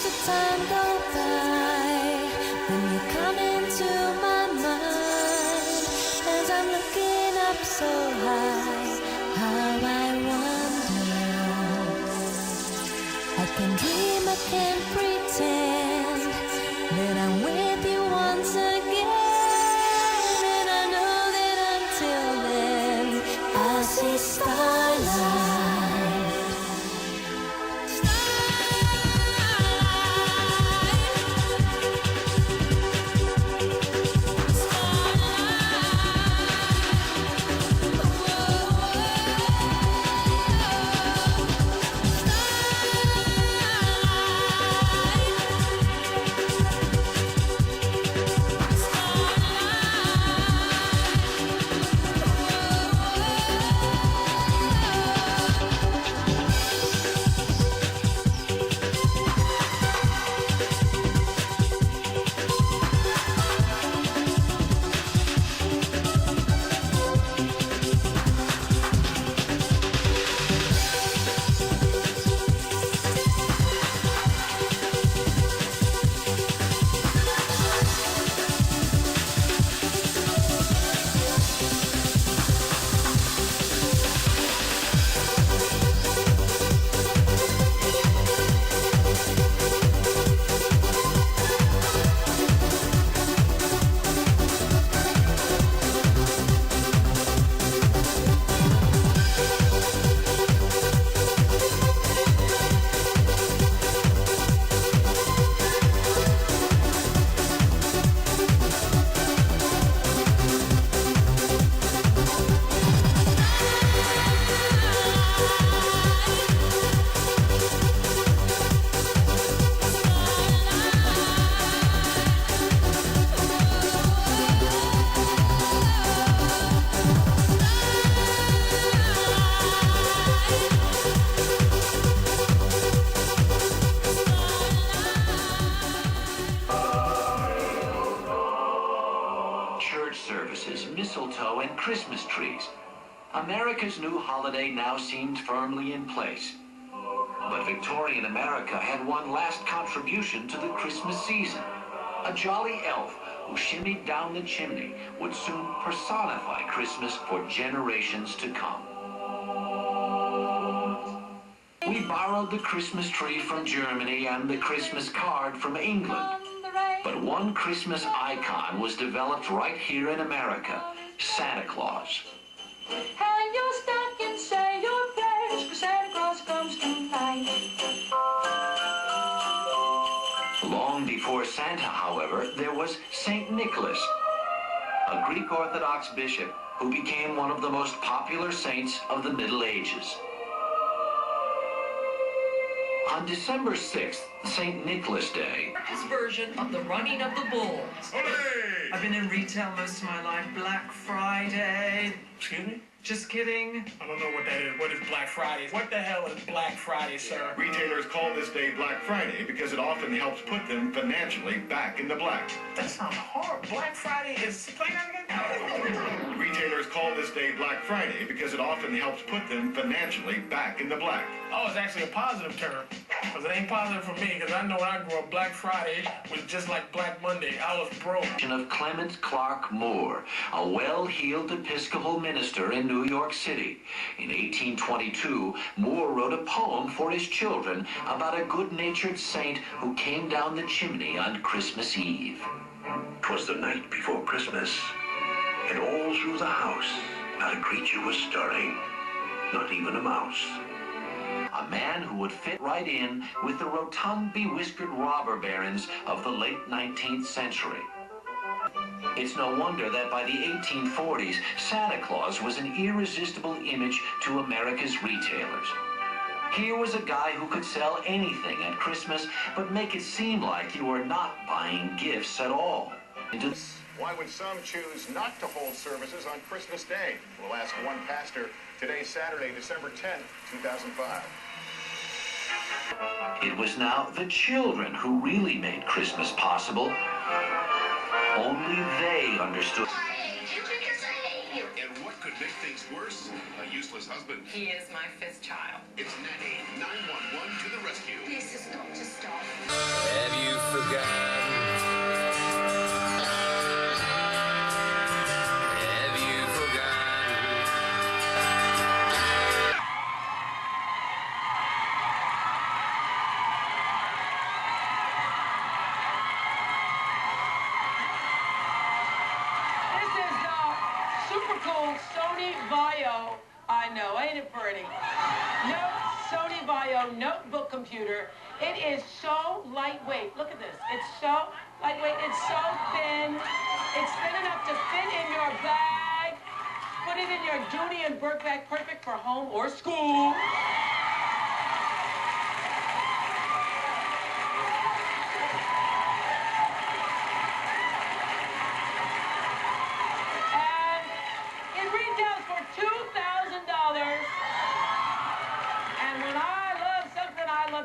the time go by, then you come into my mind as I'm looking up so high. How I wonder, I can dream, I can pretend that I'm with you once again, and I know that until then I'll see starlight. Services, mistletoe, and Christmas trees. America's new holiday now seemed firmly in place. But Victorian America had one last contribution to the Christmas season. A jolly elf who shimmied down the chimney would soon personify Christmas for generations to come. We borrowed the Christmas tree from Germany and the Christmas card from England. But one Christmas icon was developed right here in America, Santa Claus. Hang your stocking, say your prayers, 'cause Santa Claus comes tonight. Long before Santa, however, there was St. Nicholas, a Greek Orthodox bishop who became one of the most popular saints of the Middle Ages. On December 6th, St. Nicholas Day, His version of the running of the bulls. Hooray! I've been in retail most of my life. Black Friday. Excuse me? Just kidding. I don't know what that is. What is Black Friday? What the hell is Black Friday, sir? Retailers call this day Black Friday because it often helps put them financially back in the black. That sounds horrible. Black Friday is... Play that again? Retailers call this day Black Friday because it often helps put them financially back in the black. Oh, it's actually a positive term. Because it ain't positive for me, because I know when I grew up, Black Friday was just like Black Monday. I was broke. of Clement Clark Moore, a well-heeled Episcopal minister in New York City. In 1822, Moore wrote a poem for his children about a good-natured saint who came down the chimney on Christmas Eve. 'Twas the night before Christmas, and all through the house, not a creature was stirring, not even a mouse. A man who would fit right in with the rotund, bewhiskered robber barons of the late 19th century. It's no wonder that by the 1840s, Santa Claus was an irresistible image to America's retailers. Here was a guy who could sell anything at Christmas, but make it seem like you were not buying gifts at all. Why would some choose not to hold services on Christmas Day? We'll ask one pastor. Today's Saturday, December 10th, 2005. It was now the children who really made Christmas possible. Only they understood. And what could make things worse? A useless husband. He is my fifth child. It's Nanny 911 to the rescue. This is not to stop. know, ain't it pretty? Note Sony Vaio notebook computer. It is so lightweight. Look at this. It's so lightweight. It's so thin. It's thin enough to fit in your bag. Put it in your Dooney and Burke bag. Perfect for home or school.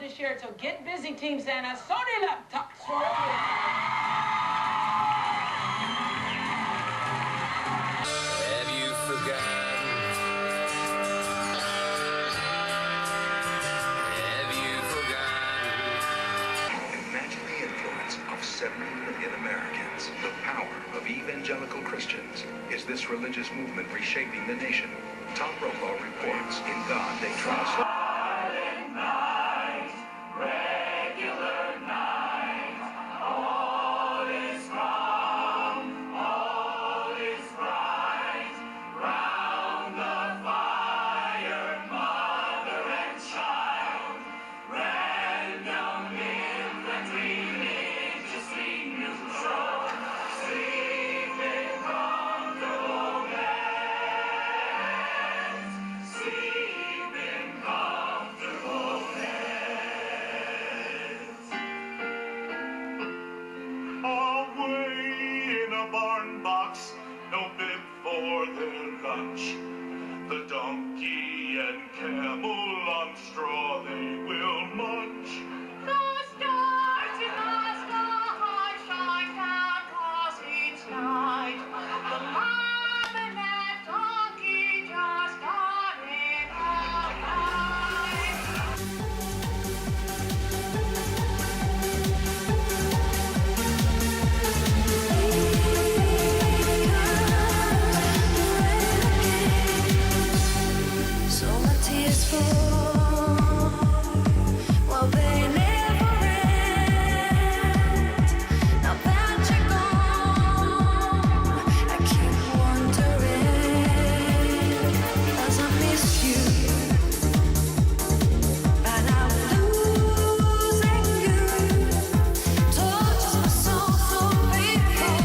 To share it, so get busy, Team Santa. Sony laptops for you. Have you forgotten? Have you forgotten? Imagine the influence of 70 million Americans. The power of evangelical Christians. Is this religious movement reshaping the nation? Tom Brokaw reports In God They Trust. The donkey and camel on straw they will munch. The stars in the sky shine down across each night. The lamb and that donkey just got in So my tears fall, well they never end. Now that you're gone, I keep wondering, 'cause I miss you, and I'm losing you. Tortures my soul so painful.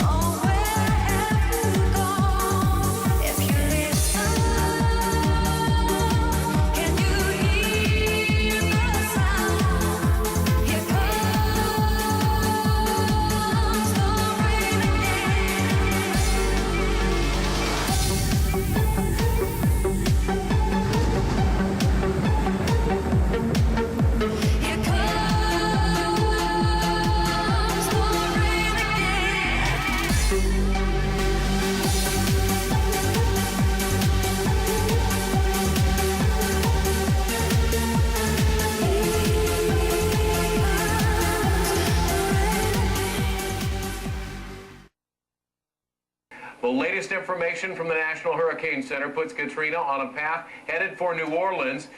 Oh, where have you gone? If you listen, can you hear the sound? Here comes the rain again. Here comes the rain The latest information from the National Hurricane Center puts Katrina on a path headed for New Orleans.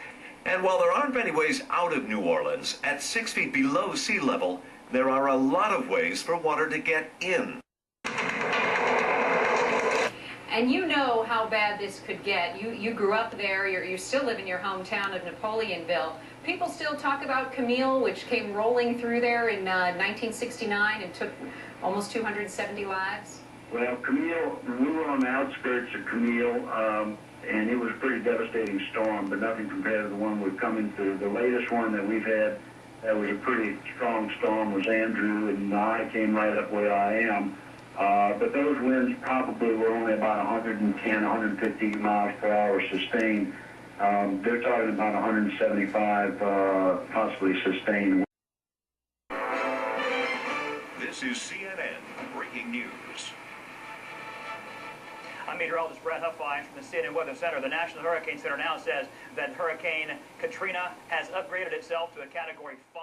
And while there aren't many ways out of New Orleans, at 6 feet below sea level, there are a lot of ways for water to get in. And you know how bad this could get. You grew up there, you still live in your hometown of Napoleonville. People still talk about Camille, which came rolling through there in 1969 and took almost 270 lives. Well, Camille, we were on the outskirts of Camille, and it was a pretty devastating storm, but nothing compared to the one we've come into. The latest one that we've had that was a pretty strong storm was Andrew, and I came right up where I am. But those winds probably were only about 110, 150 miles per hour sustained. They're talking about 175 possibly sustained. This is CNN Breaking News. I'm meteorologist Brett Huffine from the CNN Weather Center. The National Hurricane Center now says that Hurricane Katrina has upgraded itself to a Category 5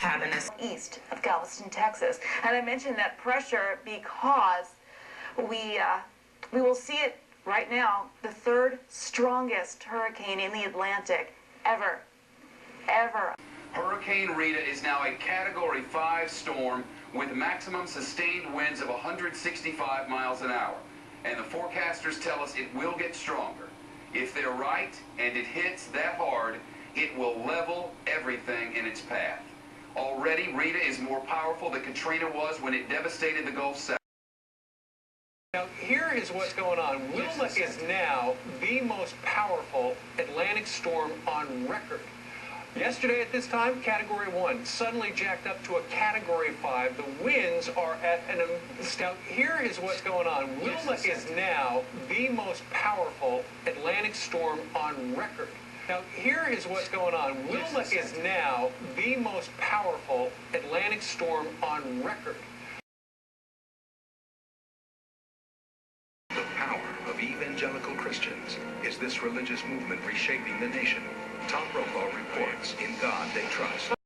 hurricane. East of Galveston, Texas. And I mentioned that pressure because we will see it right now, the third strongest hurricane in the Atlantic ever. Hurricane Rita is now a Category 5 storm with maximum sustained winds of 165 miles an hour. And the forecasters tell us it will get stronger. If they're right and it hits that hard, it will level everything in its path. Already, Rita is more powerful than Katrina was when it devastated the Gulf South. Now, here is what's going on. Wilma is now the most powerful Atlantic storm on record. Yesterday at this time, Category 1, suddenly jacked up to a Category 5. The winds are at an... Now, here is what's going on. Wilma is now the most powerful Atlantic storm on record. Now, here is what's going on. Wilma is now the most powerful Atlantic storm on record. The power of evangelical Christians. Is this religious movement reshaping the nation? Tom Brokaw reports In God They Trust.